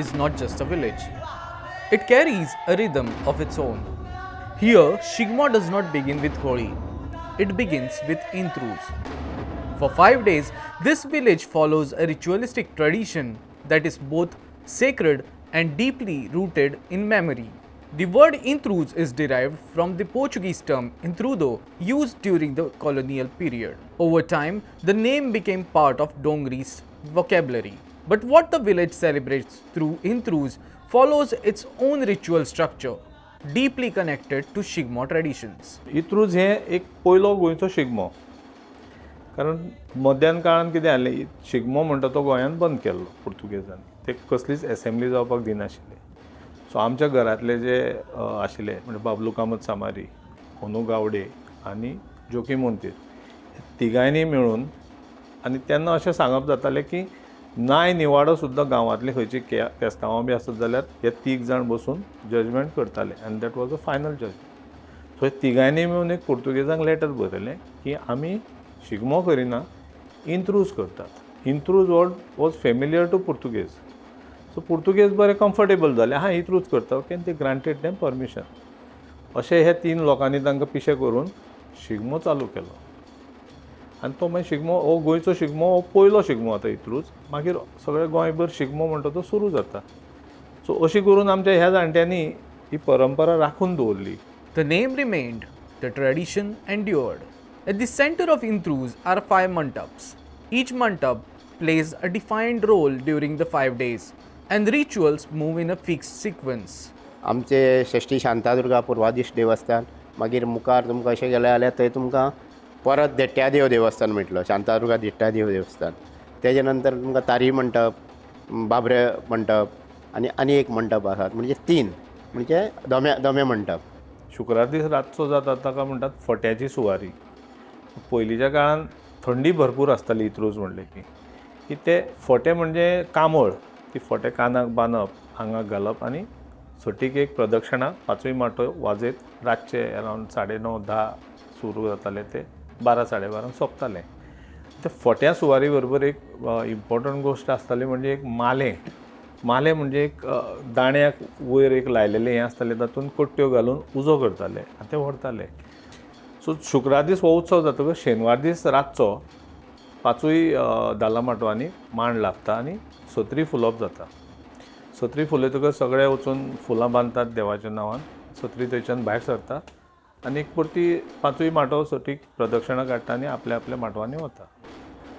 is not just a village. It carries a rhythm of its own. Here, Shigmo does not begin with Holi. It begins with Intruz. For 5 days, this village follows a ritualistic tradition that is both sacred and deeply rooted in memory. The word Intruz is derived from the Portuguese term intrudo, used during the colonial period. Over time, the name became part of Dongri's vocabulary. But what the village celebrates through Intruz follows its own ritual structure, deeply connected to Shigmo traditions. इंत्रूज हे एक पयलो गोंयचो शिगमो. कारण मध्यान काळान कितें जालें, शिगमो म्हणटा तो गोंयांत बंद केल्लो पुर्तुगेजांनी. ते कसलीच एसेंब्ली जावपाक दिनाशिल्ले. सो आमच्या घरांतले जे आशिल्ले म्हणजे बाबलू कामत सामारी, होनू गावडे आनी जोकी मोंतीर तिगांयनी मेळून आनी तेन्ना अशें सांगप जातालें की नाय निवाडो सुद्दां गांवांतली खंयची केस्तांवां बी आसत जाल्यार हे तीग जाण बसून जजमेंट करताले and that was a final judgement. So हे तिगांयनी मेळून एक पुर्तुगेजांक लेटर बरयलें की आमी शिगमो करिना, इंत्रूज करतात. इंत्रूज word was familiar to Portuguese. So Portuguese बरे कम्फर्टेबल जाले, हां इंत्रूज करता, ओके, ते ग्रांटेड देम परमिशन. अशें हे 3 लोकांनी तांकां पिशें करून शिगमो चालू केलो. आनी तो मागीर शिगमो हो गोंयचो शिगमो हो पयलो शिगमो आतां इंत्रूज. मागीर सगळे गोंयभर शिगमो म्हणटा तो सुरू जाता. सो अशी करून आमच्या ह्या जाणट्यांनी ही परंपरा राखून दवरली. The name remained, the tradition endured. At the center of Intruz are 5 mantaps. Each mantap plays a defined role during the 5 days, and rituals move in a fixed sequence. आमचे षष्ठी शांतादुर्गा पुर्वाधीश देवस्थान, मागीर मुखार तुमकां अशें गेलें जाल्यार थंय तुमकां परत देट्ट्यादेव देवस्थान मेळटलो, शांतादुर्गा देट्ट्यादेव देवस्थान. तेजे नंतर तुमकां तारी मंटप, बाबरे मंटप आनी एक मंटप आसात, म्हणजे 3 म्हणजे दोमे मंटप. शुक्रार दीस रातचो जाता ताका म्हणटात फट्याची सुवारी. पयलींच्या काळान थंडी भरपूर आसताली इंत्रूज म्हणले की ते फटे म्हणजे कांबळ, ती फटे कानाक बांदप, आंगाक घालप आनी सटीक एक प्रदक्षिणा 5 माटो वाजयत रातचे अरावंड 9:30-10 सुरू जाताले ते 12-12:30 सोंपताले. ते फोट्या सुवारी बरोबर एक इम्पॉर्टंट गोश्ट आसताली म्हणजे एक माले म्हणजे एक दाण्याक वयर एक लायलेले हें आसतालें, तातूंत कट्ट्यो घालून उजो करताले आनी ते व्हरताले. सो शुक्रार दीस हो उत्सव जातकच शेनवार दीस रातचो 5 धाला माटवांनी मांड लागता आनी सत्री फुलोवप जाता. सत्री फुलयतकच सगळे वचून फुलां बांदतात देवाच्या नांवान. सत्री थंयच्यान भायर सरता आनी एक परती 5 माटो सटीक प्रदक्षिणा काडटा आनी आपल्या माटवांनी वता.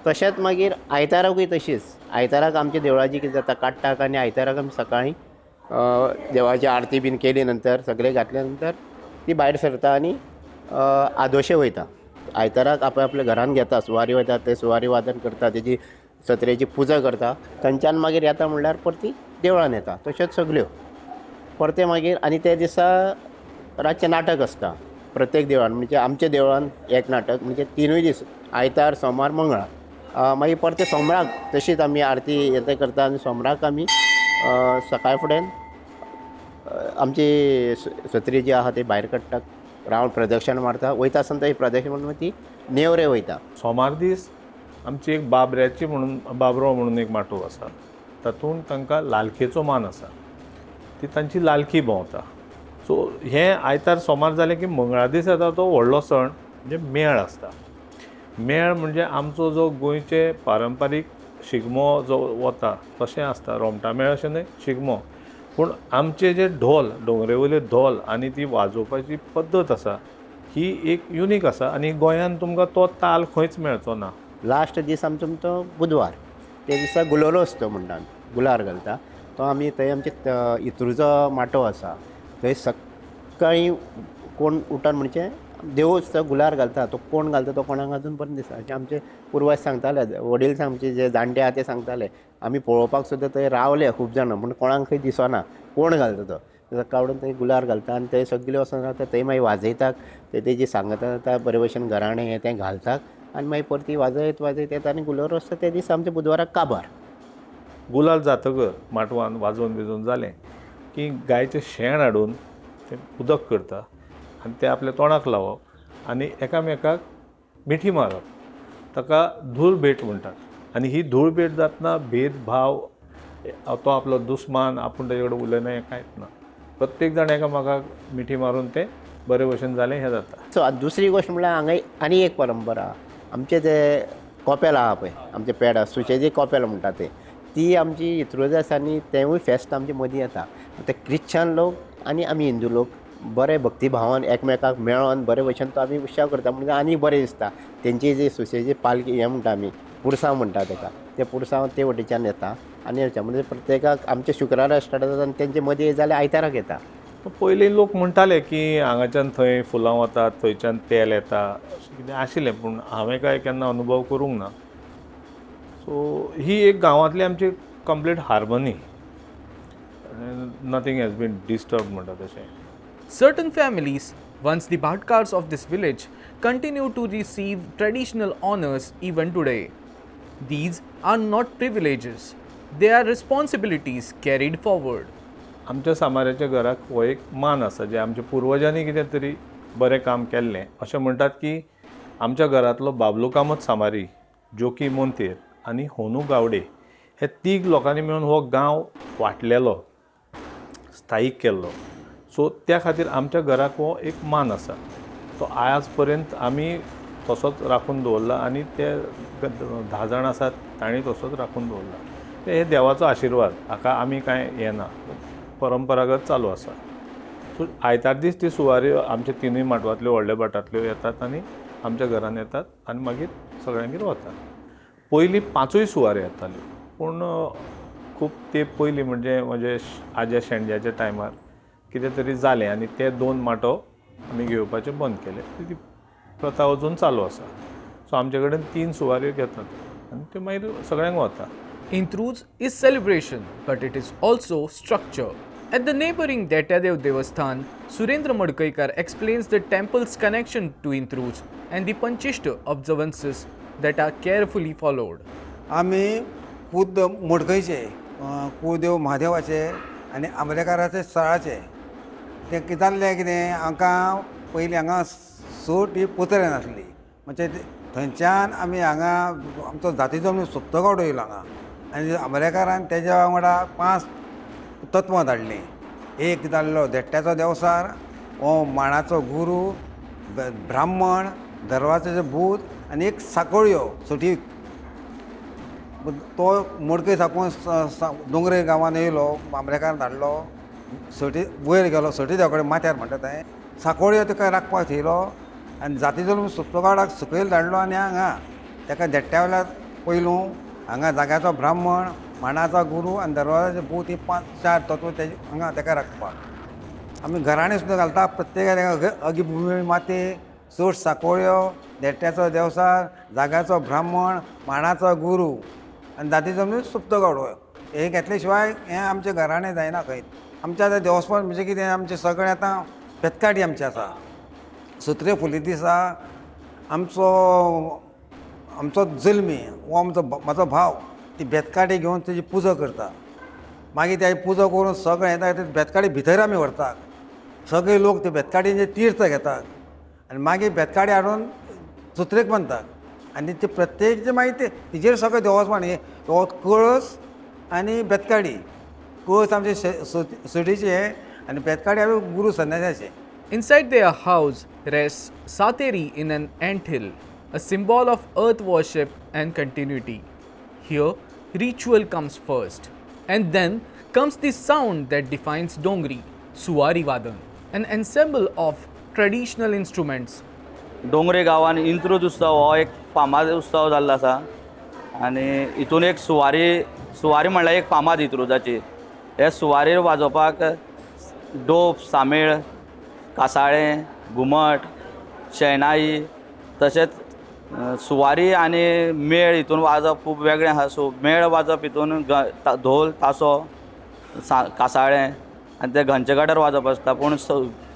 तशेंच मागीर आयताराकूय तशीच. आयताराक आमच्या देवळाची कितें जाता, काडटाक आनी आयताराक आमी सकाळीं देवाची आरती बीन केली नंतर सगळें घातल्या नंतर ती भायर सरता आनी आदोशे वयता. आयताराक आपल्या घरान घेता, सुवारी वयता, ते सुवारी वादन करता, तेजी सत्रेची पुजा करता. थंयच्यान मागीर येता म्हणल्यार परती देवळान येता. तश्योच सगल्यो परते मागीर आनी ते दिसा रातचें नाटक आसता प्रत्येक देवळान. म्हणजे आमच्या देवळान एक नाटक म्हणजे 3 दीस, आयतार, सोमार, मंगळार. मागीर परते सोमराक तशीच आमी आरती येते करता आनी सोमराक आमी सकाळ फुडें आमची सत्री जी आहा ती भायर काडटा, रावंड प्रदक्षिणा मारता. वयता आसतना ती प्रदक्षिणा मारून ती नेवरे वयता. सोमार दीस आमची एक बाबऱ्याची म्हणून बाबरो म्हणून एक माटो आसा, तातूंत तांकां लालखेचो मान आसा, ती तांची लालखी भोंवता. सो हें आयतार सोमार जालें की मंगळार दीस येता तो व्हडलो सण म्हणजे मेळ आसता. मेळ म्हणजे आमचो जो गोंयचे पारंपारीक शिगमो जो वता तशें आसता. रोमटा मेळ अशें न्हय, शिगमो. पूण आमचे जे ढोल, दोंगरे वयले ढोल आनी ती वाजोवपाची पद्दत आसा ही एक युनीक आसा आनी गोंयांत तुमकां तो ताल खंयच मेळचो ना. लास्ट दीस आमचो तो बुधवार, ते दिसा गुलोरोस तो म्हणटात, गुलार घालता तो. आमी थंय आमचे इंत्रूजो माटो आसा, थंय सकाळीं कोण उठोन म्हणजे देवूच तो गुलार घालता. तो कोण घालता तो कोणाक अजून पर्यंत दिसता. अशें आमचे पुर्वज सांगताले, वडील आमचे जे जाणटे आहा ते सांगताले. आमी पळोवपाक सुद्दां थंय रावले खूब जाणां, पूण कोणाक खंय दिसना कोण घालता तो. सकाळ फुडें थंय गुलार घालता आनी थंय सगळ्यो वचून रावता. थंय मागीर वाजयतात, ते तेजी सांगता जाता बरे भशेन घराणें हें तें घालतात आनी मागीर परती वाजयत येता आनी गुलार वचता. ते दीस आमच्या बुधवाराक काबार. गुलाल जातकच माटवान वाजोवन बिजोवन जालें की गायचें शेण हाडून तें उदक करता आनी तें आपल्या तोंडाक लावप आनी एकामेकाक मिठी मारप. ताका धूळ भेट म्हणटात. आनी ही धूळ भेट जातना भेदभाव तो आपलो दुस्मान आपूण तेजे कडेन उलयना हें कांयच ना. प्रत्येक जाण एकामेकाक मिठी मारून तें बरे भशेन जालें हें जाता. सो आतां दुसरी गोश्ट म्हळ्यार हांगा आनी एक परंपरा आमचे ते कोपेल आहा पळय आमचे पेडा सुचेजी कोपेल म्हणटा ते ती आमची इत्रोज आसा आनी तेवूय फेस्त आमचे मदीं येता. ते क्रिश्चन लोक आनी आमी हिंदू लोक बरे भक्तिभावान एकमेकाक मेळोन बरे भशेन तो आमी उत्सव करता म्हणजे आनी बरें दिसता. तेंची जी सुशेची पालखी हें म्हणटा आमी पुरसांव म्हणटा तेका ते पुरसांव ते वटेच्यान येता आनी म्हणजे प्रत्येकाक आमचे शुक्रारा स्टार्ट जाता आनी तेंचे मदीं जाल्यार आयताराक येता. पयलीं लोक म्हणटाले की हांगाच्यान थंय फुलां वतात थंयच्यान तेल येता अशें कितें आशिल्लें पूण हांवें काय केन्ना अनुभव करूंक ना. सो ही एक गांवांतली आमची complete harmony. Nothing has been disturb म्हणटा तशें. Certain families, once the Bhatkars of this village, continue to receive traditional honors even today. These are not privileges, they are responsibilities carried forward. आमच्या सामाऱ्याच्या घराक हो एक मान आसा जे आमच्या पुर्वजांनी कितें तरी बरें काम केल्लें. अशें म्हणटात की आमच्या घरांतलो बाबलू कामत सामारी, जोकी मोंतेर आनी होनू गावडे हे तीग लोकांनी मेळून हो गांव वाटलेलो स्थायीक केल्लो. सो त्या खातीर आमच्या घराक हो एक मान आसा. तो आज पर्यंत आमी तसोच राखून दवरला आनी ते 10 जाण आसात तांणी तसोच राखून दवरला. हे देवाचो आशिर्वाद. हाका आमी कांय हें ना, परंपरागत चालू आसा. सो आयतार दीस ती सुवारी आमच्या तिनूय माटवांतल्यो व्हडल्या भाटांतल्यो येतात आनी आमच्या घरान येतात आनी मागीर सगळ्यांगेर वतात. पयलीं 5 सुवारी येताल्यो पूण खूब ते पयलीं म्हणजे म्हजे आज्या शेणज्याच्या टायमार कितें तरी जालें आनी ते 2 माटो आमी घेवपाचें बंद केले. ती प्रथा अजून चालू आसा. सो आमचे कडेन 3 सुवाऱ्यो घेतात आनी ते मागीर सगळ्यांक वता. Intruz is celebration, but it is also structure. At the neighboring Detyadev Devasthan, Surendra Madkaikar explains the temple's connection to Intruz and the Panchishta observances that are carefully followed. आमी खुद मडकयचे कुळदेव महादेवाचे आनी आंबलेकाराचे स्थळाचे तें कितें जाल्लें कितें हांकां पयलीं हांगा सूट ही पुतळे नासली म्हणजे थंयच्यान आमी हांगा आमचो जातीचो आमी सप्तक येयलो हांगा आनी आंबलेकारान तेज्या वांगडा 5 तत्वां धाडलीं. एक जाल्लो देट्ट्याचो देवसार, हो माणाचो गुरू, ब्राह्मण, दरवाजाचे भूत आनी एक साकोळ्यो सुटी. तो मडकय साकून दोंगरे गांवांत येयलो, आंबलेकारान धाडलो, सटी वयर गेलो सटी देवा कडेन माथ्यार म्हणटा थंय साकोळ्यो ताका राखपाक थेयलो आनी जातीचो सप्तकाडाक सकयल धाडलो आनी हांगा ताका देट्ट्या वयल्यार पयलू हांगा जाग्याचो ब्राह्मण, माणाचो गुरू आनी दरवाजाचे भूत ही 5-4 तत्व तेजे हांगा ताका राखपाक. आमी घराणें सुद्दां घालता प्रत्येकाक अगिभुमी माती, सूट साकोळ्यो, देट्ट्याचो देवसार, जाग्याचो ब्राह्मण, माणाचो गुरू आनी जातीचो सप्तकाडो हे घेतले शिवाय हें आमचें घराणें जायना खंय. आमच्या आतां देवस्पण म्हणजे कितें आमचें सगळें आतां बेतकाडी आमचें आसा. सत्रे फुली दिसा आमचो जल्मी हो म्हाजो भाव ती बेतकाडी घेवन तेजी पुजा करता. मागीर तेजी पुजा करून सगळें येता ते बेतकाडी भितर आमी व्हरतात. सगळे लोक ते बेतकाडीचें तीर्थ घेतात आनी मागीर बेतकाडी हाडून सुत्रेक बांदतात आनी ते प्रत्येक मागीर तेजेर सगळें देवस्पण हे कळस आनी बेतकाडी. कळस आमचे सडीचे आनी बेतकाडी हांवें गुरू संन्यासाचे. Inside their house rests Sateri in an anthill, a symbol of earth worship and continuity. Here, ritual comes first, and then comes the sound that defines Dongri, Suwari Vadan, an ensemble of traditional instruments. Dongre गांवान इंत्रूज उत्सव हो एक फामाद उत्सव जाल्लो आसा आनी हितून एक सुवारी म्हणल्यार एक फामाद इंत्रुजाची. हे सुवारेर वाजोवपाक डोप, सामेळ, कासाळें, घुमट, शेणाई तशेंच सुवारी आनी मेळ हितून वाजप खूब वेगळें आसा. सो मेळ वाजप हितून धोल, तासो, कासाळें आनी ते घंचेगाडर वाजप आसता. पूण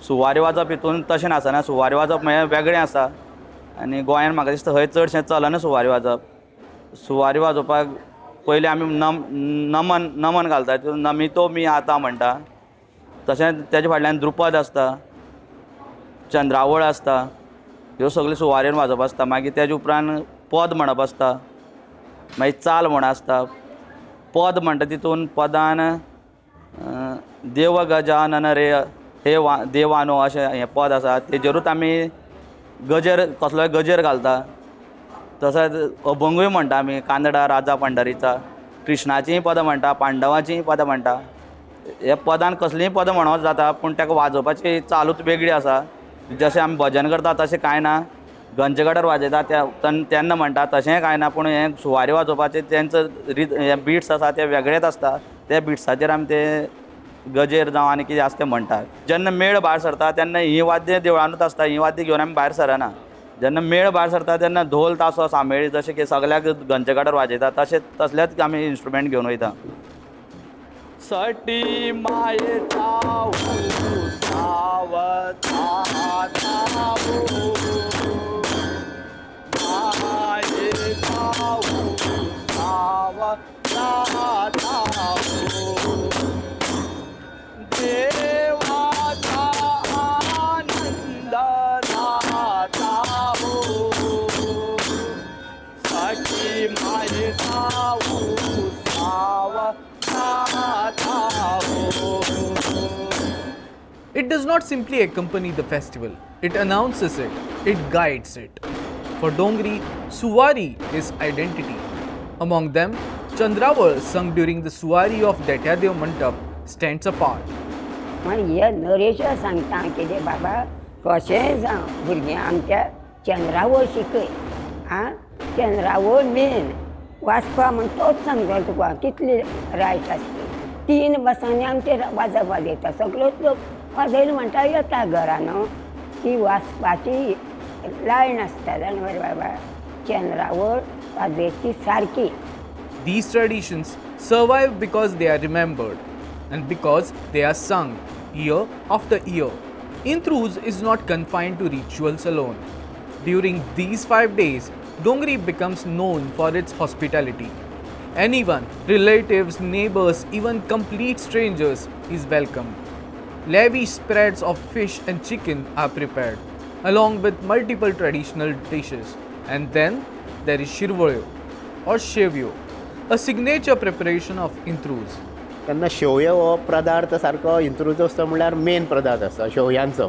सुवारी वाजप हितून तशें नासना. सुवारी वाजप म्हणजे वेगळें आसा आनी गोंयांत म्हाका दिसता थंय चडशें चलना सुवारी वाजप. सुवारी वाजोवपाक पयलीं आमी नमन घालता तितून नमितो मी आतां म्हणटा. तशेंच तेजे फाटल्यान द्रुपद आसता, चंद्रावळ आसता, ह्यो सगल्यो सुवारेन वाजप आसता. मागीर तेजे उपरांत पद म्हणप आसता, मागीर चाल म्हण आसता, पद म्हणटा तितून पदान देव गजानन रे हे देवानो अशें हें पद आसा तेजेरूच आमी गजेर कसलोय गजेर घालता. तसोच अभंगूय म्हणटा आमी कानडा राजा पंढरीचा, कृष्णाचींय पदां म्हणटा, पांडवाचींय पदां म्हणटा. हे पदान कसलींय पदां म्हणों जाता पूण ताका वाजोवपाची चालूच वेगळी आसा. जशें आमी भजन करता तशें कांय ना, गंजगडार वाजयता तेन्ना म्हणटा तशेंय कांय ना, पूण हें सुवारी वाजोवपाचें तेंचं हे बिट्स आसा ते वेगळेच आसता. त्या बिट्साचेर आमी ते गजेर जावं आनी कितें आसा तें म्हणटा. जेन्ना मेळ भायर सरता तेन्ना हीं वाद्यां देवळानूच आसता, हीं वाद्यां घेवन आमी भायर सरना. जेन्ना मेळ भायर सरता तेन्ना ढोल तासो सामेळी जशें की सगल्याक गंजगडार वाजयता तसलेच आमी इन्स्ट्रुमेंट घेवन वयता. सटी मायेचा देवाचा आनंद राहता सखी मायेचा It does not simply accompany the festival, it announces it, it guides it. For Dongri, Suwari is identity. Among them, Chandraval, sung during the Suwari of Daityadev Mantap, stands apart. म्हण हे नरेश सांगता कितें बाबा कशेंय जावं भुरगीं आमच्या चंद्रावळ शिकय आं चंद्रावळ मेन वाचपा म्हण तोच सांगता तुका कितली रायट आसता. 3 बसांनी आमचे वाजप वाजयता सगळोच लोक वाजयलो म्हणटा येता घरान ती वाचपाची लायन आसता जाणा मरे बाबा चंद्रावळ वाजयची सारकी. These traditions survive because they are remembered and because they are sung year after year. Intruz is not confined to rituals alone. During these 5 days, Dongri becomes known for its hospitality. Anyone, relatives, neighbors, even complete strangers is welcomed. Lavish spreads of fish and chicken are prepared, along with multiple traditional dishes. And then there is shirvoyo or shevyo, a signature preparation of Intruz. तेन्ना शेवयो हो पदार्थ सारको इंत्रुजोत्सव म्हणल्यार मेन पदार्थ आसता शेवयांचो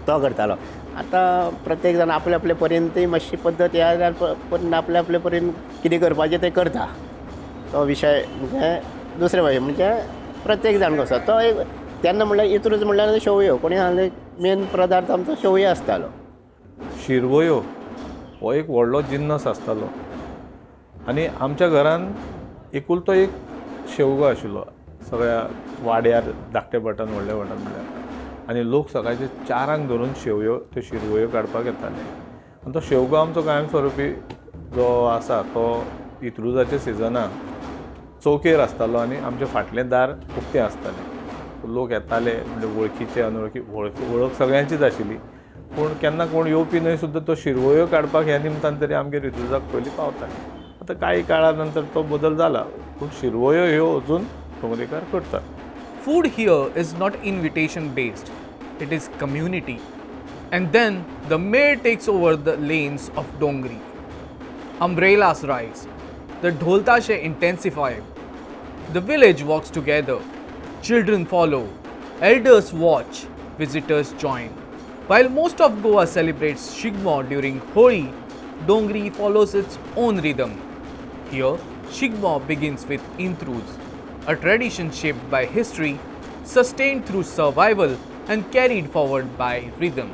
तो करतालो. आतां प्रत्येक जाण आपले आपले परीन ती मातशी पद्दत ह्या जाल्यार आपले आपले परीन कितें करपाचें तें करता. तो विशय म्हणजे दुसरे भाशेन म्हणजे प्रत्येक जाण कसो तो एक तेन्ना म्हणल्यार इंत्रूज म्हणल्यार शेवयो कोणी सांगलें मेन पदार्थ आमचो शेवयो आसतालो. शिरवयो हो एक व्हडलो जिन्नस आसतालो आनी आमच्या घरान एकुलतो एक शेवगो आशिल्लो सगळ्या वाड्यार धाकटे बटन व्हडले बटन म्हणल्यार. आनी लोक सकाळचे 4 धरून शेवयो त्यो शिरवयो काडपाक येताले. आनी तो शेवगो आमचो कायमस्वरुपी जो आसा तो इंत्रुजाच्या सिजनाक चौकेर आसतालो आनी आमचे फाटलें दार उक्तें आसतालें. लोक येताले म्हणजे वळखीचे अनवळखी वळख सगळ्यांचीच आशिल्ली पूण केन्ना कोण येवपी न्हय सुद्दां तो शिरवयो काडपाक ह्या निमतान तरी आमगेर इंत्रुजाक पयलीं पावताले. आतां कांय काळा नंतर तो बदल जाला पूण शिरवयो ह्यो अजून डोंगरेकार करतात. Food here is not invitation based, it is community. And then the mayor takes over the lanes of Dongri. Umbrellas rise, the dholtashe intensify, the village walks together, children follow, elders watch, visitors join. While most of Goa celebrates Shigmo during Holi, Dongri follows its own rhythm. Here, Shigmo begins with Intruz, a tradition shaped by history, sustained through survival, and carried forward by rhythm.